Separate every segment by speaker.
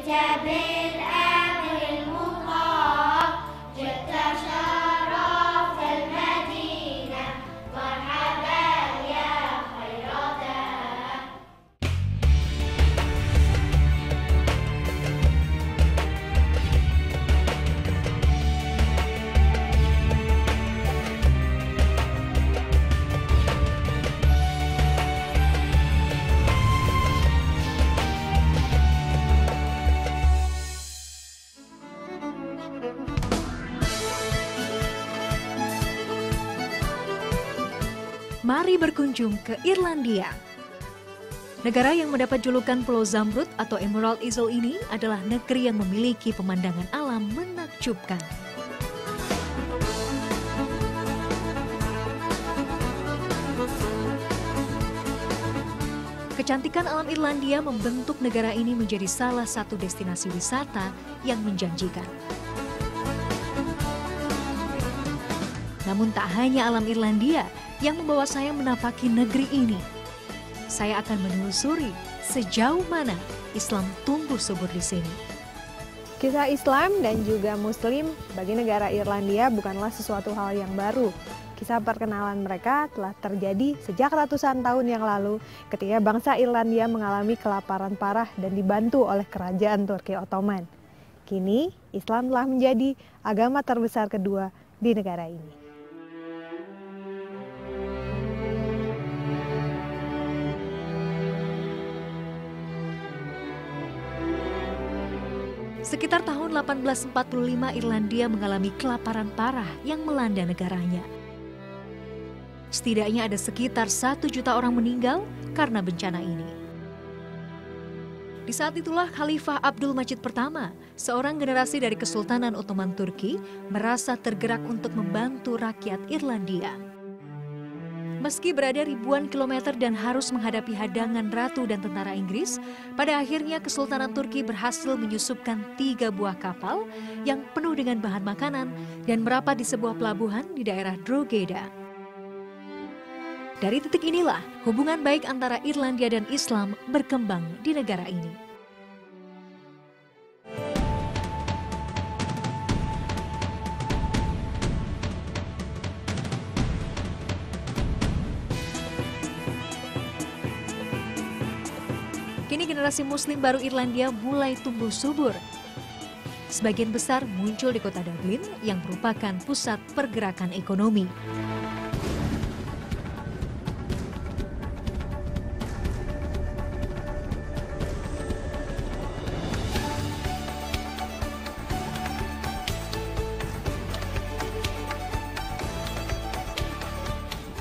Speaker 1: بالأمر المطاع جئت شرفت المدينة مرحبا يا خير داع.
Speaker 2: Mari berkunjung ke Irlandia. Negara yang mendapat julukan Pulau Zamrud atau Emerald Isle ini adalah negeri yang memiliki pemandangan alam menakjubkan. Kecantikan alam Irlandia membentuk negara ini menjadi salah satu destinasi wisata yang menjanjikan. Namun tak hanya alam Irlandia yang membawa saya menapaki negeri ini. Saya akan menelusuri sejauh mana Islam tumbuh subur di sini.
Speaker 3: Kisah Islam dan juga Muslim bagi negara Irlandia bukanlah sesuatu hal yang baru. Kisah perkenalan mereka telah terjadi sejak ratusan tahun yang lalu ketika bangsa Irlandia mengalami kelaparan parah dan dibantu oleh kerajaan Turki Ottoman. Kini, Islam telah menjadi agama terbesar kedua di negara ini.
Speaker 2: Sekitar tahun 1845 Irlandia mengalami kelaparan parah yang melanda negaranya. Setidaknya ada sekitar 1 juta orang meninggal karena bencana ini. Di saat itulah Khalifah Abdul Majid pertama, seorang generasi dari Kesultanan Ottoman Turki, merasa tergerak untuk membantu rakyat Irlandia. Meski berada ribuan kilometer dan harus menghadapi hadangan ratu dan tentara Inggris, pada akhirnya Kesultanan Turki berhasil menyusupkan 3 buah kapal yang penuh dengan bahan makanan dan merapat di sebuah pelabuhan di daerah Drogheda. Dari titik inilah hubungan baik antara Irlandia dan Islam berkembang di negara ini. Kini generasi Muslim baru Irlandia mulai tumbuh subur. Sebagian besar muncul di kota Dublin yang merupakan pusat pergerakan ekonomi.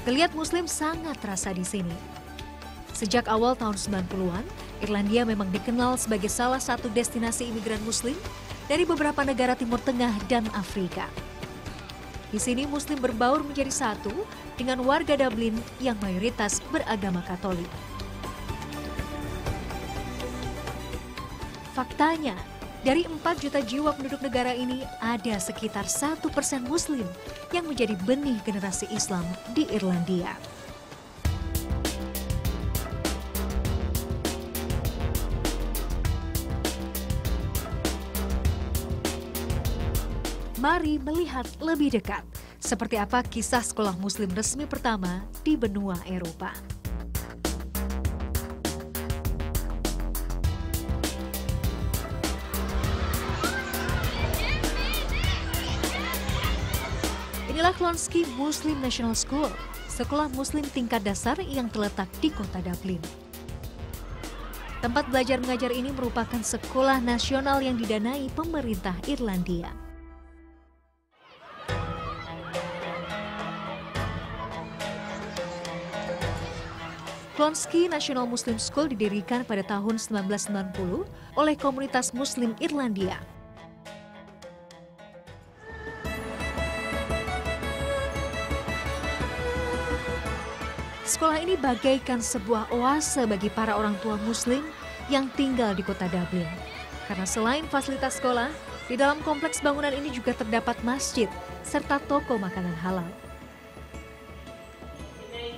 Speaker 2: Geliat Muslim sangat terasa di sini. Sejak awal tahun 90-an, Irlandia memang dikenal sebagai salah satu destinasi imigran Muslim dari beberapa negara Timur Tengah dan Afrika. Di sini Muslim berbaur menjadi satu dengan warga Dublin yang mayoritas beragama Katolik. Faktanya, dari 4 juta jiwa penduduk negara ini ada sekitar 1% Muslim yang menjadi benih generasi Islam di Irlandia. Mari melihat lebih dekat seperti apa kisah sekolah Muslim resmi pertama di benua Eropa. Inilah Clonskeagh Muslim National School, sekolah Muslim tingkat dasar yang terletak di kota Dublin. Tempat belajar mengajar ini merupakan sekolah nasional yang didanai pemerintah Irlandia. Clonskeagh National Muslim School didirikan pada tahun 1990 oleh komunitas Muslim Irlandia. Sekolah ini bagaikan sebuah oase bagi para orang tua Muslim yang tinggal di kota Dublin. Karena selain fasilitas sekolah, di dalam kompleks bangunan ini juga terdapat masjid serta toko makanan halal.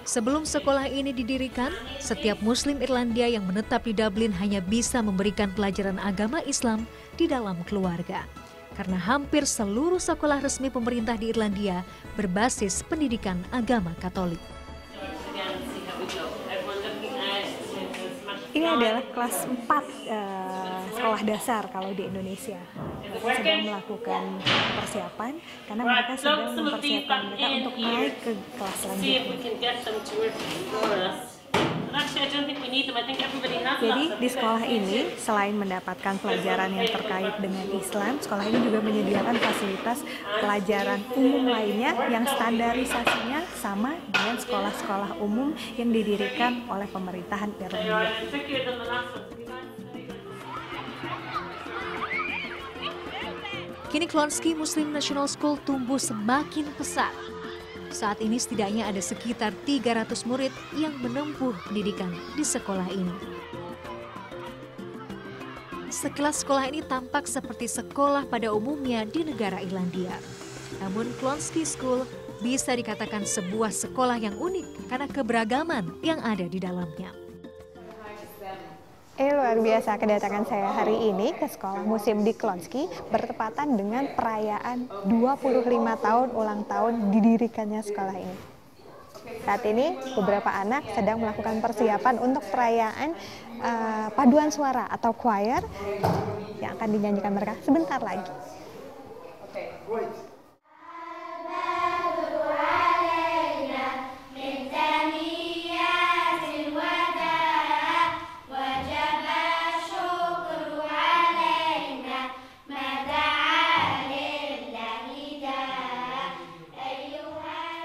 Speaker 2: Sebelum sekolah ini didirikan, setiap Muslim Irlandia yang menetap di Dublin hanya bisa memberikan pelajaran agama Islam di dalam keluarga. Karena hampir seluruh sekolah resmi pemerintah di Irlandia berbasis pendidikan agama Katolik.
Speaker 3: Ini adalah kelas 4 sekolah dasar kalau di Indonesia. Mereka sedang melakukan persiapan karena mereka sedang mempersiapkan mereka untuk naik ke kelas selanjutnya. Jadi di sekolah ini selain mendapatkan pelajaran yang terkait dengan Islam, sekolah ini juga menyediakan fasilitas pelajaran umum lainnya yang standarisasinya sama dengan sekolah-sekolah umum yang didirikan oleh pemerintahan Irlandia.
Speaker 2: Kini Clonskeagh Muslim National School tumbuh semakin pesat. Saat ini setidaknya ada sekitar 300 murid yang menempuh pendidikan di sekolah ini. Sekelas sekolah ini tampak seperti sekolah pada umumnya di negara Irlandia. Namun Clonskeagh School bisa dikatakan sebuah sekolah yang unik karena keberagaman yang ada di dalamnya.
Speaker 3: Luar biasa, kedatangan saya hari ini ke sekolah musim di Clonskeagh bertepatan dengan perayaan 25 tahun ulang tahun didirikannya sekolah ini. Saat ini beberapa anak sedang melakukan persiapan untuk perayaan paduan suara atau choir yang akan dinyanyikan mereka sebentar lagi.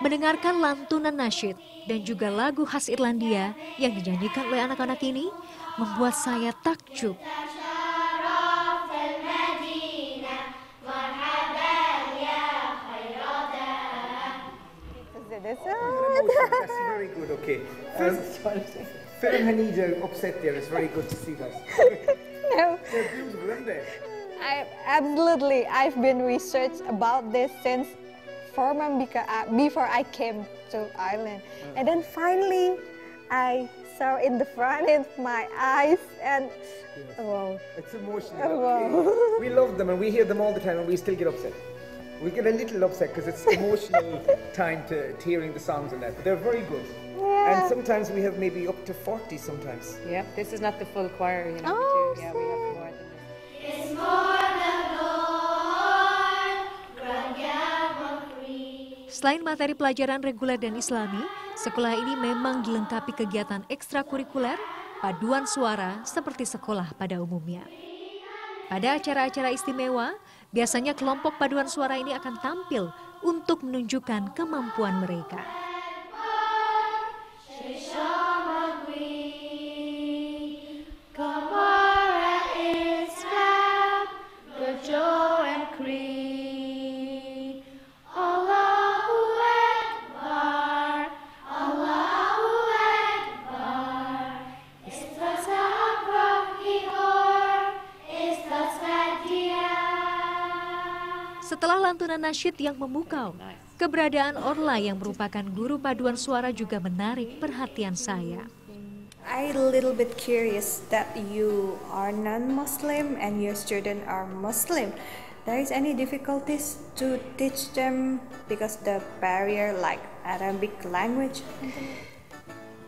Speaker 2: Mendengarkan lantunan nasyid dan juga lagu khas Irlandia yang dinyanyikan oleh anak-anak ini membuat saya takjub.
Speaker 4: That's very good, okay. Phil and Hanida upset there, it's very good to see that.
Speaker 3: No.
Speaker 4: They're beautiful, aren't they?
Speaker 3: Absolutely, I've been researched about this since before I came to Ireland, and then finally I saw in the front of my eyes, and wow,
Speaker 4: It's emotional.
Speaker 3: Wow.
Speaker 4: Okay. We love them and we hear them all the time and we still get upset. We get a little upset because it's emotional time to hearing the songs and that, but they're very good.
Speaker 3: Yeah.
Speaker 4: And sometimes we have maybe up to 40 sometimes.
Speaker 5: Yep, this is not the full choir, you know.
Speaker 3: Oh,
Speaker 5: Yeah, we have more than this.
Speaker 1: It's more the Lord,
Speaker 2: Selain materi pelajaran reguler dan Islami, sekolah ini memang dilengkapi kegiatan ekstrakurikuler, paduan suara seperti sekolah pada umumnya. Pada acara-acara istimewa, biasanya kelompok paduan suara ini akan tampil untuk menunjukkan kemampuan mereka. Setelah lantunan nasyid yang memukau, keberadaan Orla yang merupakan guru paduan suara juga menarik perhatian saya.
Speaker 6: I'm a little bit curious that you are non-Muslim and your students are Muslim. There is any difficulties to teach them because the barrier like Arabic language?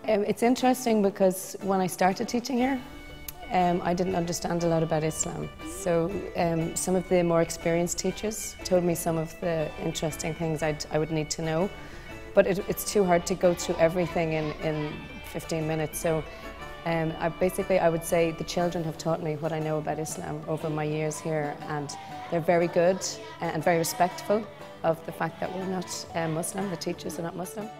Speaker 5: It's interesting because when I started teaching here, I didn't understand a lot about Islam. So some of the more experienced teachers told me some of the interesting things I would need to know. But it's too hard to go through everything in 15 minutes. So I would say the children have taught me what I know about Islam over my years here, and they're very good and very respectful of the fact that we're not Muslim, the teachers are not Muslim.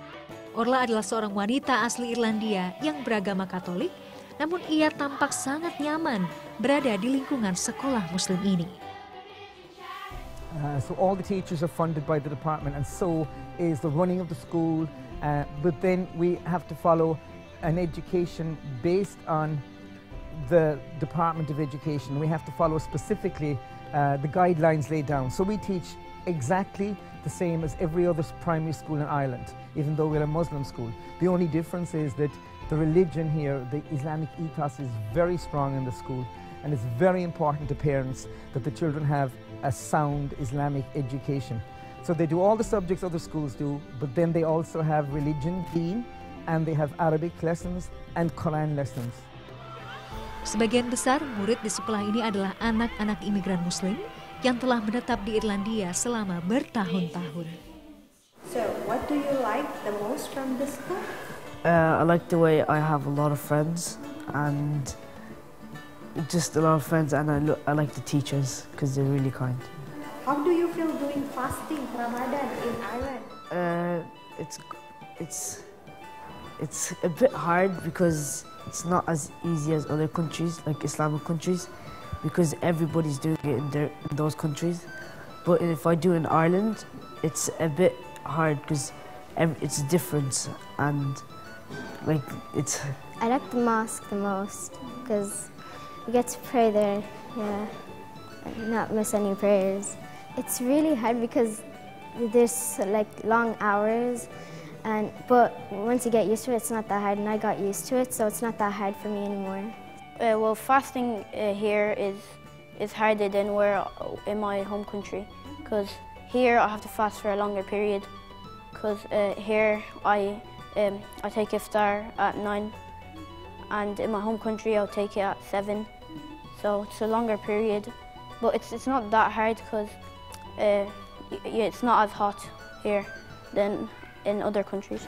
Speaker 2: Orla adalah seorang wanita asli Irlandia yang beragama Katolik, namun ia tampak sangat nyaman berada di lingkungan sekolah Muslim ini.
Speaker 4: So all the teachers are funded by the department and so is the running of the school, but then we have to follow an education based on the Department of Education. We have to follow specifically the guidelines laid down. So we teach exactly the same as every other primary school in Ireland, even though we're a Muslim school. The only difference is that the religion here, the Islamic ethos, is very strong in the school, and it's very important to parents that the children have a sound Islamic education. So they do all the subjects other schools do, but then they also have religion, deen, and they have Arabic lessons and Quran lessons.
Speaker 2: Sebagian besar murid di sekolah ini adalah anak-anak imigran Muslim yang telah menetap di Irlandia selama bertahun-tahun.
Speaker 6: So, what do you like the most from the school?
Speaker 7: I like the way I have a lot of friends, and just a lot of friends, and I like the teachers because they're really kind.
Speaker 6: How do you feel doing fasting Ramadan in Ireland?
Speaker 7: It's a bit hard because it's not as easy as other countries, like Islamic countries, because everybody's doing it in those countries. But if I do it in Ireland, it's a bit hard because it's different, and like it's.
Speaker 8: I like the mosque the most because we get to pray there, yeah, and not miss any prayers. It's really hard because there's like long hours, but once you get used to it, it's not that hard, and I got used to it, so it's not that hard for me anymore.
Speaker 9: Well, fasting here is harder than where in my home country, because here I have to fast for a longer period, because here I take iftar at 9, and in my home country I'll take it at 7, so it's a longer period, but it's not that hard because it's not as hot here than in other countries.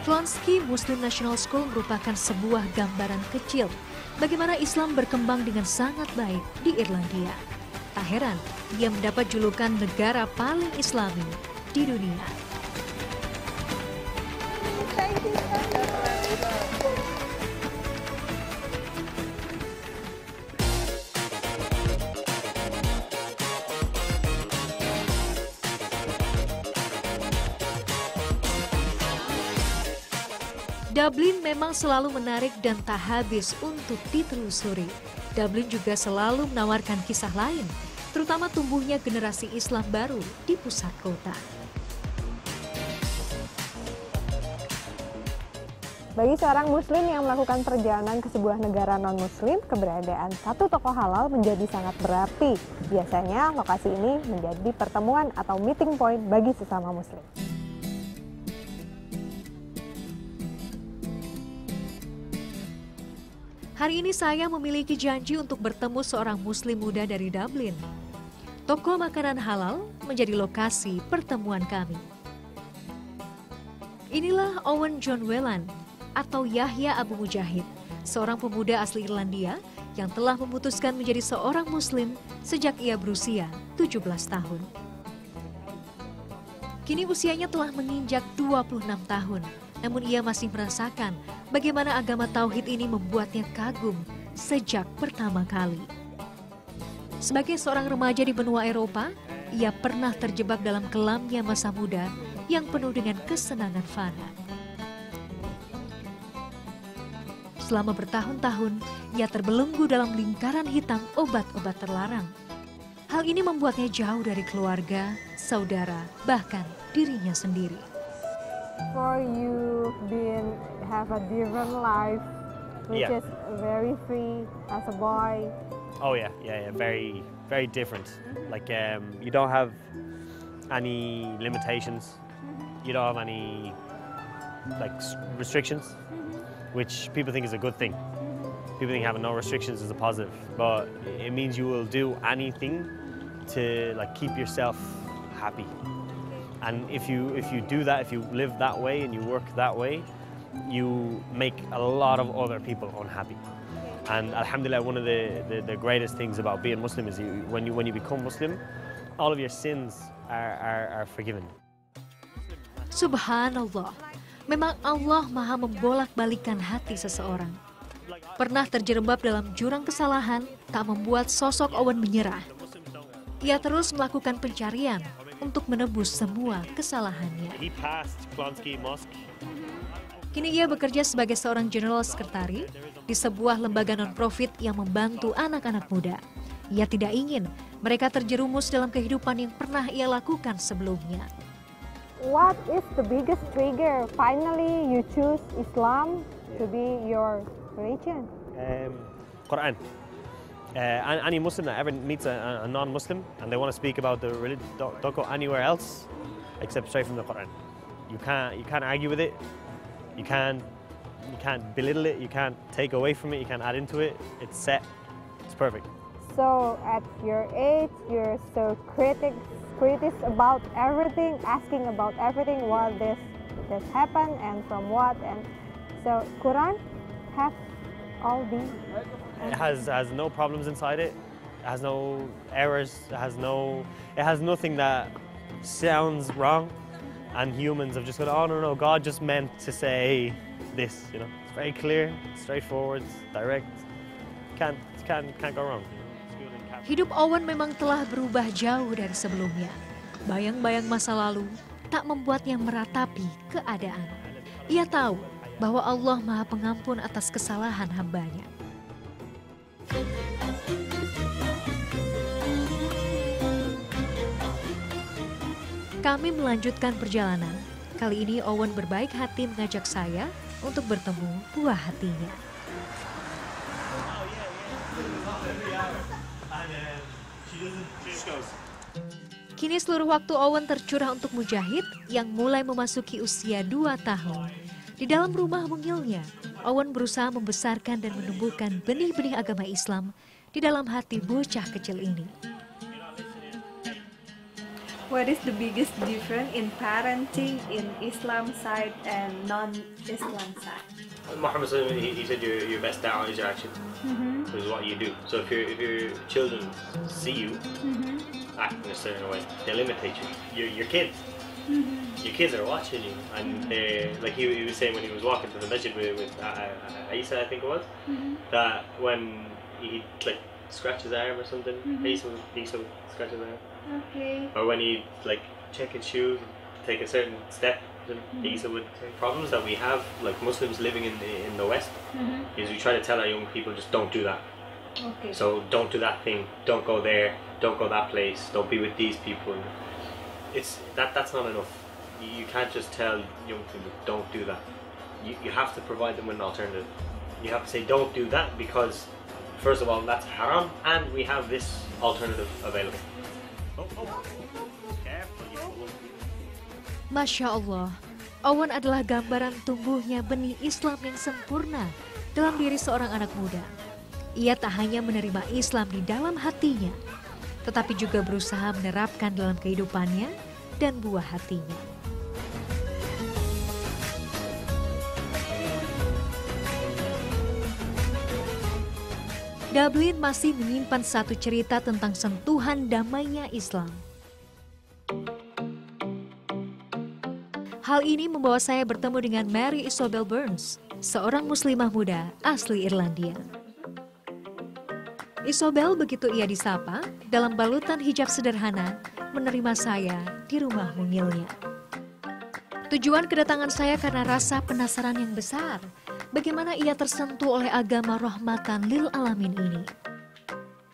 Speaker 2: Clonskeagh Muslim National School merupakan sebuah gambaran kecil bagaimana Islam berkembang dengan sangat baik di Irlandia. Tak heran, ia mendapat julukan negara paling Islami di dunia. Dublin memang selalu menarik dan tak habis untuk ditelusuri. Dublin juga selalu menawarkan kisah lain, terutama tumbuhnya generasi Islam baru di pusat kota.
Speaker 3: Bagi seorang muslim yang melakukan perjalanan ke sebuah negara non-muslim, keberadaan satu toko halal menjadi sangat berarti. Biasanya lokasi ini menjadi pertemuan atau meeting point bagi sesama muslim.
Speaker 2: Hari ini saya memiliki janji untuk bertemu seorang muslim muda dari Dublin. Toko makanan halal menjadi lokasi pertemuan kami. Inilah Owen John Whelan atau Yahya Abu Mujahid, seorang pemuda asli Irlandia yang telah memutuskan menjadi seorang muslim sejak ia berusia 17 tahun. Kini usianya telah menginjak 26 tahun. Namun ia masih merasakan bagaimana agama tauhid ini membuatnya kagum sejak pertama kali. Sebagai seorang remaja di benua Eropa, ia pernah terjebak dalam kelamnya masa muda yang penuh dengan kesenangan fana. Selama bertahun-tahun, ia terbelenggu dalam lingkaran hitam obat-obat terlarang. Hal ini membuatnya jauh dari keluarga, saudara, bahkan dirinya sendiri.
Speaker 3: For you have a different life, which is very free as a boy.
Speaker 10: Oh yeah, very, very different. Like you don't have any limitations. You don't have any like restrictions, which people think is a good thing. People think having no restrictions is a positive, but it means you will do anything to like keep yourself happy. And if you do that, if you live that way and you work that way, you make a lot of other people unhappy. And alhamdulillah, one of the greatest things about being Muslim is when you become Muslim, all of your sins are forgiven.
Speaker 2: Subhanallah, memang Allah maha membolak-balikan hati seseorang. Pernah terjerembab dalam jurang kesalahan, tak membuat sosok Owen menyerah. Ia terus melakukan pencarian, untuk menebus semua kesalahannya.
Speaker 10: He passed Klonsky Mosque.
Speaker 2: Kini ia bekerja sebagai seorang general sekretari di sebuah lembaga non-profit yang membantu anak-anak muda. Ia tidak ingin mereka terjerumus dalam kehidupan yang pernah ia lakukan sebelumnya.
Speaker 3: What is the biggest trigger? Finally, you choose Islam to be your religion.
Speaker 10: Quran. Any Muslim that ever meets a non-Muslim and they want to speak about the religion, don't go anywhere else except straight from the Quran. You can't argue with it. You can't belittle it. You can't take away from it. You can't add into it. It's set. It's perfect.
Speaker 3: So at your age, you're so critical about everything, asking about everything, what this happened and from what, and so Quran have all these.
Speaker 10: It has no problems inside it. It has no errors. It has nothing that sounds wrong, and humans have just gone, oh no, God just meant to say this. You know, it's very clear, straightforward, direct. Can't go wrong.
Speaker 2: Hidup Owen memang telah berubah jauh dari sebelumnya. Bayang-bayang masa lalu tak membuatnya meratapi keadaan. Ia tahu bahwa Allah Maha Pengampun atas kesalahan hambanya. Kami melanjutkan perjalanan. Kali ini Owen berbaik hati mengajak saya untuk bertemu buah hatinya. Kini seluruh waktu Owen tercurah untuk Mujahid yang mulai memasuki usia 2 tahun. Di dalam rumah mungilnya, Owen berusaha membesarkan dan menumbuhkan benih-benih agama Islam di dalam hati bocah kecil ini.
Speaker 6: What is the biggest difference in parenting in Islam side and non-Islam side?
Speaker 10: Muhammad he said your best da'wah is your action. Is what you do. So if your children see you act in a certain way, they'll imitate you. Your kids. Your kids are watching you, and they like he was saying when he was walking to the masjid with Isa, I think it was, that when he like scratch his arm or something, Isa would scratch his arm.
Speaker 6: Okay.
Speaker 10: Or when he like check his shoes, take a certain step, Isa would problems that we have like Muslims living in the West is we try to tell our young people just don't do that.
Speaker 6: Okay.
Speaker 10: So don't do that thing, don't go there, don't go that place, don't be with these people. That's not enough. You can't just tell young people don't do that. You have to provide them with an alternative. You have to say don't do that because first of all that's haram and we have this alternative available.
Speaker 2: Masya Allah, Owen adalah gambaran tumbuhnya benih Islam yang sempurna dalam diri seorang anak muda. Ia tak hanya menerima Islam di dalam hatinya, tetapi juga berusaha menerapkan dalam kehidupannya dan buah hatinya. Dublin masih menyimpan satu cerita tentang sentuhan damainya Islam. Hal ini membawa saya bertemu dengan Mary Isobel Burns, seorang muslimah muda asli Irlandia. Isobel begitu ia disapa, dalam balutan hijab sederhana, menerima saya di rumah mungilnya. Tujuan kedatangan saya karena rasa penasaran yang besar, bagaimana ia tersentuh oleh agama rahmatan lil alamin ini.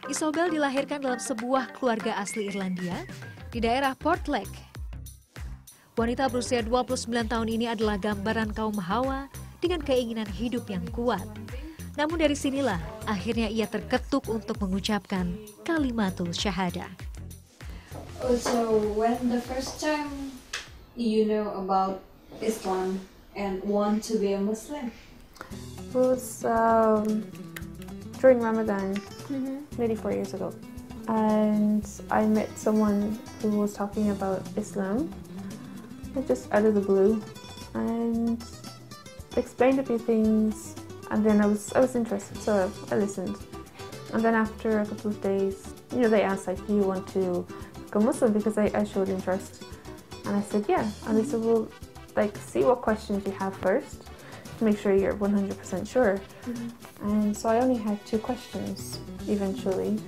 Speaker 2: Isobel dilahirkan dalam sebuah keluarga asli Irlandia di daerah Portlake. Wanita berusia 29 tahun ini adalah gambaran kaum Hawa dengan keinginan hidup yang kuat. Namun dari sinilah akhirnya ia terketuk untuk mengucapkan kalimatul syahadah.
Speaker 6: So when the first time you know about Islam and want to be a Muslim?
Speaker 11: It was during Ramadan, maybe 4 years ago. And I met someone who was talking about Islam, just out of the blue, and explained a few things. And then I was interested, so I listened. And then after a couple of days, they asked, like, do you want to become Muslim? Because I showed interest. And I said, yeah. And they said, well, like, see what questions you have first to make sure you're 100% sure. And so I only had 2 questions, eventually.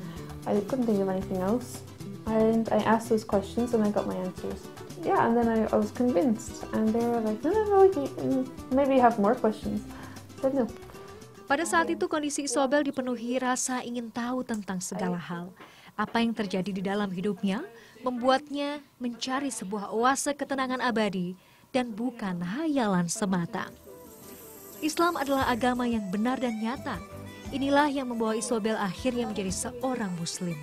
Speaker 11: I couldn't think of anything else. And I asked those questions and I got my answers. Yeah, and then I was convinced. And they were like, no, maybe you have more questions. I said no.
Speaker 2: Pada saat itu kondisi Isobel dipenuhi rasa ingin tahu tentang segala hal. Apa yang terjadi di dalam hidupnya membuatnya mencari sebuah oase ketenangan abadi dan bukan hayalan semata. Islam adalah agama yang benar dan nyata. Inilah yang membawa Isobel akhirnya menjadi seorang Muslim.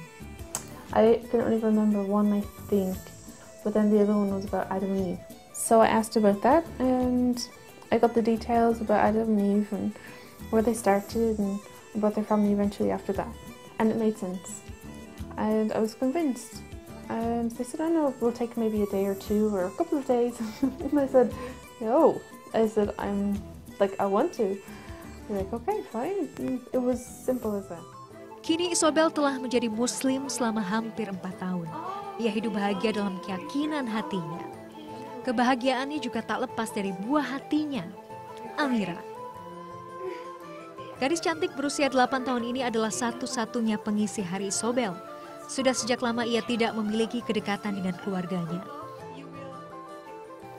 Speaker 11: I can only remember one, I think, but then the other one was about Adam and Eve. So I asked about that, and I got the details about Adam and Eve and where they started and about their family eventually after that. And it made sense. And I was convinced. And they said, I know, we'll take maybe a day or two or a couple of days. And I said, no. I said, I want to. They're like, okay, fine. It was simple as that.
Speaker 2: Kini Isobel telah menjadi Muslim selama hampir 4 tahun. Ia hidup bahagia dalam keyakinan hatinya. Kebahagiaannya juga tak lepas dari buah hatinya, Amira. Gadis cantik berusia 8 tahun ini adalah satu-satunya pengisi hari Isobel. Sudah sejak lama ia tidak memiliki kedekatan dengan keluarganya.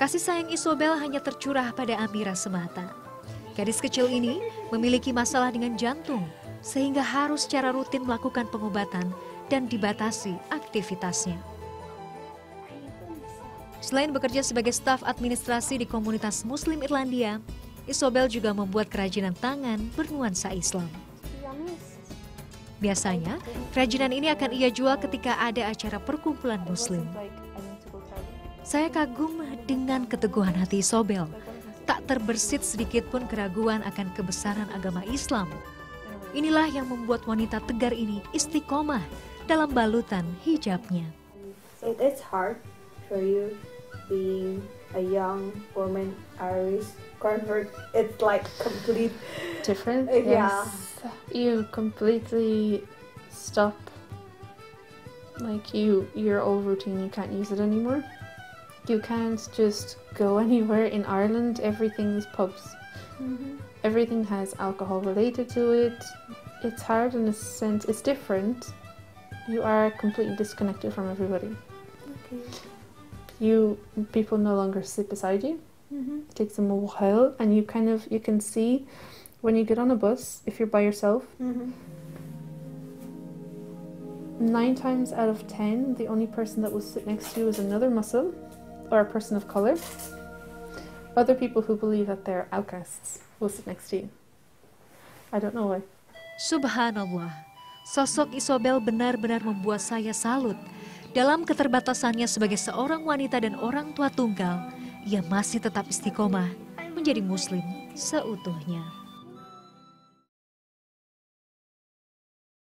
Speaker 2: Kasih sayang Isobel hanya tercurah pada Amira semata. Gadis kecil ini memiliki masalah dengan jantung, sehingga harus secara rutin melakukan pengobatan dan dibatasi aktivitasnya. Selain bekerja sebagai staf administrasi di komunitas Muslim Irlandia, Isobel juga membuat kerajinan tangan bernuansa Islam. Biasanya, kerajinan ini akan ia jual ketika ada acara perkumpulan Muslim. Saya kagum dengan keteguhan hati Isobel. Tak terbersit sedikit pun keraguan akan kebesaran agama Islam. Inilah yang membuat wanita tegar ini istiqomah dalam balutan hijabnya.
Speaker 6: It's hard for you being a young woman Irish convert. It's like complete
Speaker 11: different.
Speaker 6: Yeah.
Speaker 11: Yes. You completely stop. Like your old routine, you can't use it anymore. You can't just go anywhere in Ireland. Everything is pubs. Everything has alcohol related to it. It's hard in a sense. It's different. You are completely disconnected from everybody.
Speaker 6: Okay.
Speaker 11: People no longer sit beside you. It takes them a while, and you can see when you get on a bus, if you're by yourself, 9 times out of 10, the only person that will sit next to you is another Muslim or a person of color. Other people who believe that they're outcasts will sit next to you. I don't know why.
Speaker 2: Subhanallah, sosok Isobel benar-benar membuat saya salut. Dalam keterbatasannya sebagai seorang wanita dan orang tua tunggal, ia masih tetap istiqomah menjadi Muslim seutuhnya.